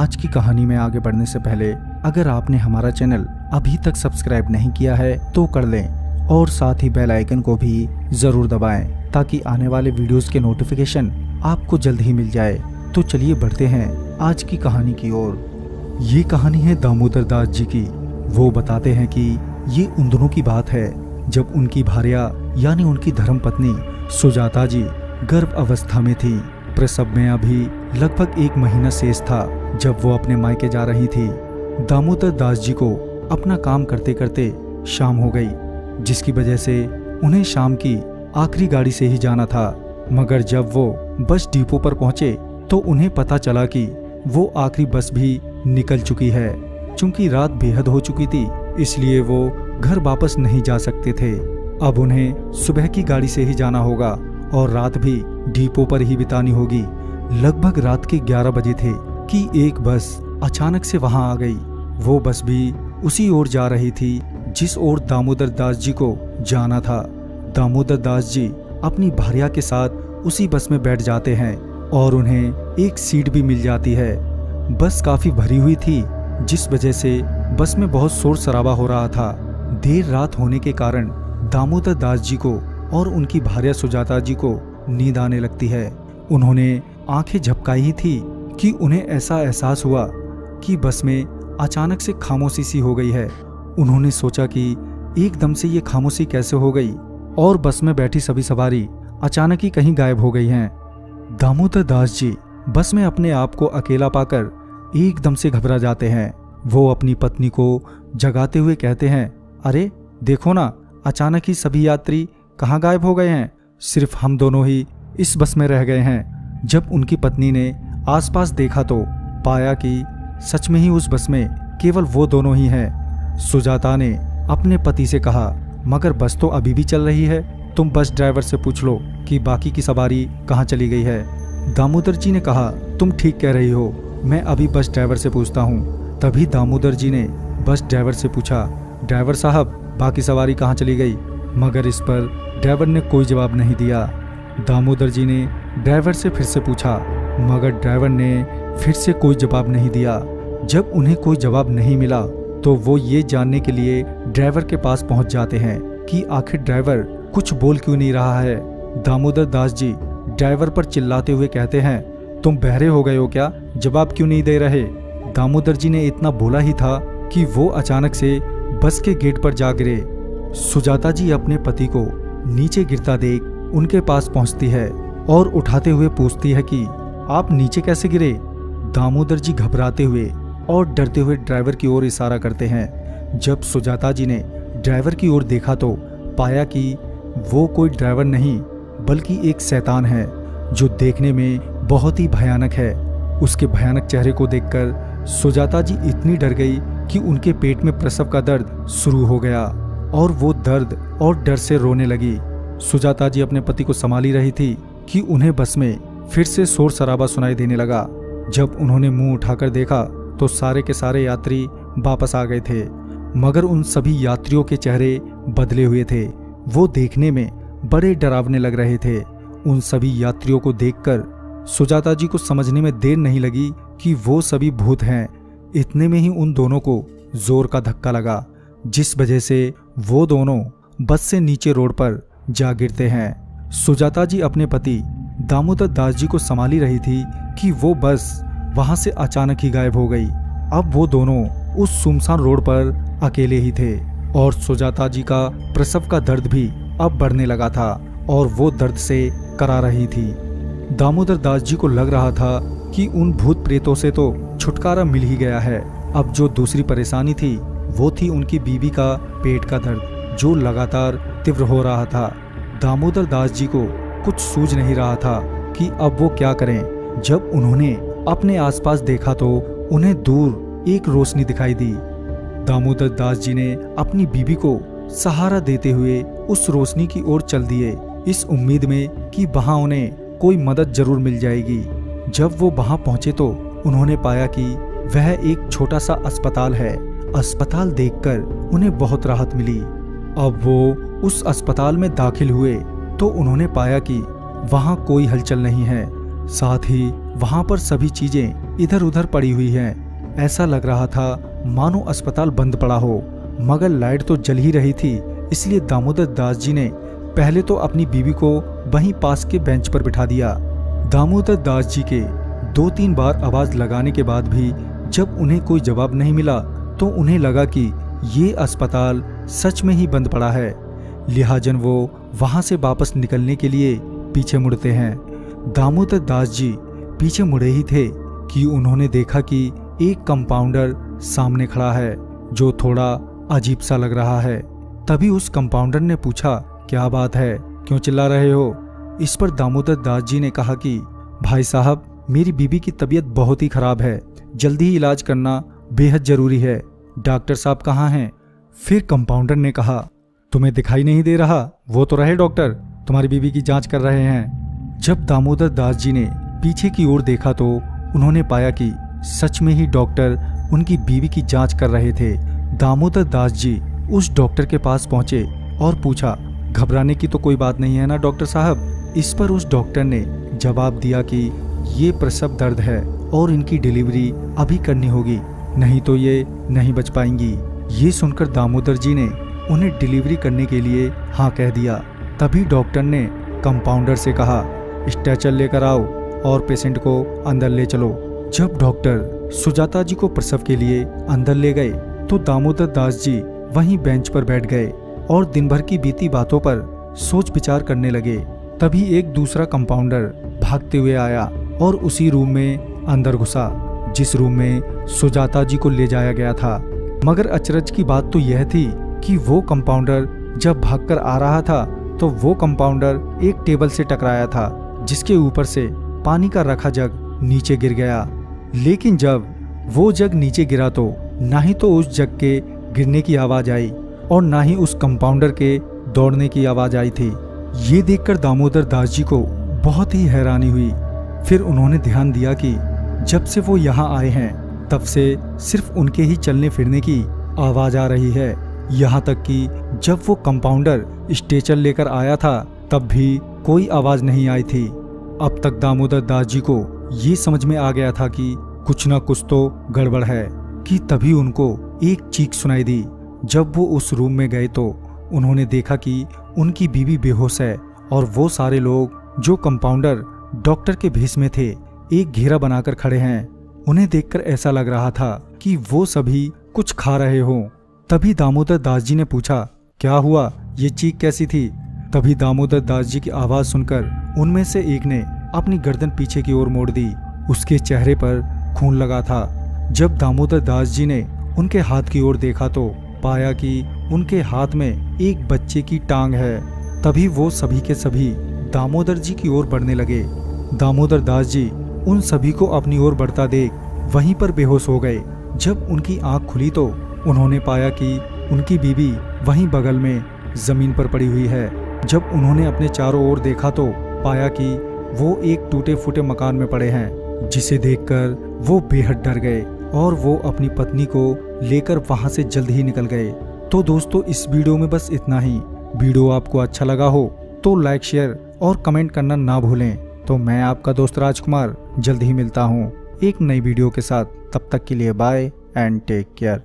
आज की कहानी में आगे बढ़ने से पहले अगर आपने हमारा चैनल अभी तक सब्सक्राइब नहीं किया है तो कर लें और साथ ही बेल आइकन को भी जरूर दबाएं ताकि आने वाले वीडियोस के नोटिफिकेशन आपको जल्द ही मिल जाए। तो चलिए बढ़ते हैं आज की कहानी की ओर। ये कहानी है दामोदर दास जी की। वो बताते हैं कि ये उन दिनों की बात है जब उनकी भार्या यानी उनकी धर्मपत्नी सुजाता जी गर्भ अवस्था में थी। प्रसव में अभी लगभग 1 महीना शेष था जब वो अपने मायके जा रही थी। दामोदर दास जी को अपना काम करते करते शाम हो गई, जिसकी वजह से उन्हें शाम की आखिरी गाड़ी से ही जाना था। मगर जब वो बस डिपो पर पहुंचे तो उन्हें पता चला कि वो आखिरी बस भी निकल चुकी है। चूंकि रात बेहद हो चुकी थी इसलिए वो घर वापस नहीं जा सकते थे। अब उन्हें सुबह की गाड़ी से ही जाना होगा और रात भी डिपो पर ही बितानी होगी। लगभग रात के 11 बजे थे कि एक बस अचानक से वहां आ गई। वो बस भी उसी ओर जा रही थी जिस ओर दामोदर दास जी को जाना था। दामोदर दास जी अपनी भार्या के साथ उसी बस में बैठ जाते हैं और उन्हें एक सीट भी मिल जाती है। बस काफी भरी हुई थी जिस वजह से बस में बहुत शोर शराबा हो रहा था। देर रात होने के कारण दामोदर दास जी को और उनकी भार्या सुजाता जी को नींद आने लगती है। उन्होंने आंखें झपकाई ही थी कि उन्हें ऐसा एहसास हुआ कि बस में अचानक से खामोशी सी हो गई है। उन्होंने सोचा कि एकदम से ये खामोशी कैसे हो गई और बस में बैठी सभी सवारी अचानक ही कहीं गायब हो गई हैं। दामोदर दास जी बस में अपने आप को अकेला पाकर एकदम से घबरा जाते हैं। वो अपनी पत्नी को जगाते हुए कहते हैं, अरे देखो ना, अचानक ही सभी यात्री कहाँ गायब हो गए हैं, सिर्फ हम दोनों ही इस बस में रह गए हैं। जब उनकी पत्नी ने आसपास देखा तो पाया कि सच में ही उस बस में केवल वो दोनों ही हैं। सुजाता ने अपने पति से कहा, मगर बस तो अभी भी चल रही है, तुम बस ड्राइवर से पूछ लो कि बाकी की सवारी कहाँ चली गई है। दामोदर जी ने कहा, तुम ठीक कह रही हो, मैं अभी बस ड्राइवर से पूछता हूँ। तभी दामोदर जी ने बस ड्राइवर से पूछा, ड्राइवर साहब बाकी सवारी कहाँ चली गई? मगर इस पर ड्राइवर ने कोई जवाब नहीं दिया। दामोदर जी ने ड्राइवर से फिर से पूछा, मगर ड्राइवर ने फिर से कोई जवाब नहीं दिया। जब उन्हें कोई जवाब नहीं मिला तो वो ये जानने के लिए ड्राइवर के पास पहुंच जाते हैं कि आखिर ड्राइवर कुछ बोल क्यों नहीं रहा है। दामोदर दास जी ड्राइवर पर चिल्लाते हुए कहते हैं, तुम बहरे हो गए हो क्या, जवाब क्यों नहीं दे रहे? दामोदर जी ने इतना बोला ही था कि वो अचानक से बस के गेट पर जा गिरे। सुजाता जी अपने पति को नीचे गिरता देख उनके पास पहुंचती है और उठाते हुए पूछती है कि आप नीचे कैसे गिरे? दामोदर जी घबराते हुए और डरते हुए ड्राइवर की ओर इशारा करते हैं। जब सुजाता जी ने ड्राइवर की ओर देखा तो पाया कि वो कोई ड्राइवर नहीं बल्कि एक शैतान है जो देखने में बहुत ही भयानक है। उसके भयानक चेहरे को देखकर सुजाता जी इतनी डर गई कि उनके पेट में प्रसव का दर्द शुरू हो गया और वो दर्द और डर से रोने लगी। सुजाता जी अपने पति को संभाली रही थी कि उन्हें बस में फिर से शोर शराबा सुनाई देने लगा। जब उन्होंने मुंह उठाकर देखा तो सारे के सारे यात्री वापस आ गए थे, मगर उन सभी यात्रियों के चेहरे बदले हुए थे। वो देखने में बड़े डरावने लग रहे थे। उन सभी यात्रियों को देखकर सुजाता जी को समझने में देर नहीं लगी कि वो सभी भूत हैं। इतने में ही उन दोनों को जोर का धक्का लगा जिस वजह से वो दोनों बस से नीचे रोड पर जा गिरते हैं। सुजाता जी अपने पति दामोदर दास जी को संभाली रही थी कि वो बस वहां से अचानक ही गायब हो गई। अब वो दोनों उस सुनसान रोड पर अकेले ही थे और सुजाता जी का प्रसव का दर्द भी अब बढ़ने लगा था और वो दर्द से करा रही थी। दामोदर दास जी को लग रहा था कि उन भूत प्रेतों से तो छुटकारा मिल ही गया है। अब जो दूसरी परेशानी थी वो थी उनकी बीवी का पेट का दर्द जो लगातार तीव्र हो रहा था। दामोदर दास जी को कुछ सूझ नहीं रहा था कि अब वो क्या करें। जब उन्होंने अपने आसपास देखा तो उन्हें दूर एक रोशनी दिखाई दी। दामोदर दास जी ने अपनी बीवी को सहारा देते हुए उस रोशनी की ओर चल दिए, इस उम्मीद में कि वहां उन्हें कोई मदद जरूर मिल जाएगी। जब वो वहां पहुंचे तो उन्होंने पाया कि वह एक छोटा सा अस्पताल है। अस्पताल देखकर उन्हें बहुत राहत मिली। अब वो उस अस्पताल में दाखिल हुए तो उन्होंने पाया कि वहां कोई हलचल नहीं है। साथ ही वहां पर सभी चीजें इधर उधर पड़ी हुई हैं। ऐसा लग रहा था मानो अस्पताल बंद पड़ा हो, मगर लाइट तो जल ही रही थी। इसलिए दामोदर दास जी ने पहले तो अपनी बीवी को वहीं पास के बेंच पर बिठा दिया। दामोदर दास जी के 2-3 बार आवाज लगाने के बाद भी जब उन्हें कोई जवाब नहीं मिला तो उन्हें लगा कि ये अस्पताल सच में ही बंद पड़ा है। लिहाजन वो वहां से वापस निकलने के लिए पीछे मुड़ते हैं। दामोदर दास जी पीछे मुड़े ही थे कि उन्होंने देखा कि एक कंपाउंडर सामने खड़ा है जो थोड़ा अजीब सा लग रहा है। तभी उस कंपाउंडर ने पूछा, क्या बात है, क्यों चिल्ला रहे हो? इस पर दामोदर दास जी ने कहा कि भाई साहब, मेरी बीबी की तबीयत बहुत ही खराब है, जल्दी ही इलाज करना बेहद जरूरी है। डॉक्टर साहब कहाँ हैं? फिर कंपाउंडर ने कहा, तुम्हें दिखाई नहीं दे रहा? वो तो रहे डॉक्टर, तुम्हारी बीबी की जांच कर रहे हैं। जब दामोदर दास जी ने पीछे की ओर देखा तो उन्होंने पाया कि सच में ही डॉक्टर उनकी बीवी की जांच कर रहे थे। दामोदर दास जी उस डॉक्टर के पास पहुंचे और पूछा, घबराने की तो कोई बात नहीं है ना डॉक्टर साहब? इस पर उस डॉक्टर ने जवाब दिया कि ये प्रसव दर्द है और इनकी डिलीवरी अभी करनी होगी, नहीं तो ये नहीं बच पाएंगी। ये सुनकर दामोदर जी ने उन्हें डिलीवरी करने के लिए हाँ कह दिया। तभी डॉक्टर ने कंपाउंडर से कहा, स्ट्रेचर लेकर आओ और पेशेंट को अंदर ले चलो। जब डॉक्टर सुजाता जी को प्रसव के लिए अंदर ले गए तो दामोदर दास जी वहीं बेंच पर बैठ गए और दिन भर की बीती बातों पर सोच विचार करने लगे। तभी एक दूसरा कंपाउंडर भागते हुए आया और उसी रूम में अंदर घुसा जिस रूम में सुजाता जी को ले जाया गया था। मगर अचरज की बात तो यह थी कि वो कंपाउंडर जब भागकर आ रहा था तो वो कंपाउंडर एक टेबल से टकराया था जिसके ऊपर से पानी का रखा जग नीचे गिर गया। लेकिन जब वो जग नीचे गिरा तो ना ही तो उस जग के गिरने की आवाज आई और ना ही उस कंपाउंडर के दौड़ने की आवाज आई थी। ये देखकर दामोदर दास जी को बहुत ही हैरानी हुई। फिर उन्होंने ध्यान दिया कि जब से वो यहाँ आए हैं तब से सिर्फ उनके ही चलने फिरने की आवाज आ रही है। यहाँ तक कि जब वो कंपाउंडर स्ट्रेचर लेकर आया था तब भी कोई आवाज नहीं आई थी। अब तक दामोदर दास जी को ये समझ में आ गया था कि कुछ ना कुछ तो गड़बड़ है कि तभी उनको एक चीख सुनाई दी। जब वो उस रूम में गए तो उन्होंने देखा कि उनकी बीवी बेहोश है और वो सारे लोग जो कंपाउंडर डॉक्टर के भेष में थे एक घेरा बनाकर खड़े हैं। उन्हें देखकर ऐसा लग रहा था कि वो सभी कुछ खा रहे हों। तभी दामोदर दास जी ने पूछा, क्या हुआ, ये चीख कैसी थी? तभी दामोदर दास जी की आवाज सुनकर उनमें से एक ने अपनी गर्दन पीछे की ओर मोड़ दी। उसके चेहरे पर खून लगा था। जब दामोदर दास जी ने उनके हाथ की ओर देखा तो पाया कि उनके हाथ में एक बच्चे की टांग है। तभी वो सभी के सभी दामोदर जी की ओर बढ़ने लगे। दामोदर दास जी उन सभी को अपनी ओर बढ़ता देख वहीं पर बेहोश हो गए। जब उनकी आंख खुली तो उन्होंने पाया कि उनकी बीवी वहीं बगल में जमीन पर पड़ी हुई है। जब उन्होंने अपने चारों ओर देखा तो पाया कि वो एक टूटे फूटे मकान में पड़े हैं, जिसे देखकर वो बेहद डर गए और वो अपनी पत्नी को लेकर वहां से जल्द ही निकल गए। तो दोस्तों, इस वीडियो में बस इतना ही। वीडियो आपको अच्छा लगा हो तो लाइक, शेयर और कमेंट करना ना भूलें। तो मैं आपका दोस्त राजकुमार जल्द ही मिलता हूँ एक नई वीडियो के साथ। तब तक के लिए बाय एंड टेक केयर।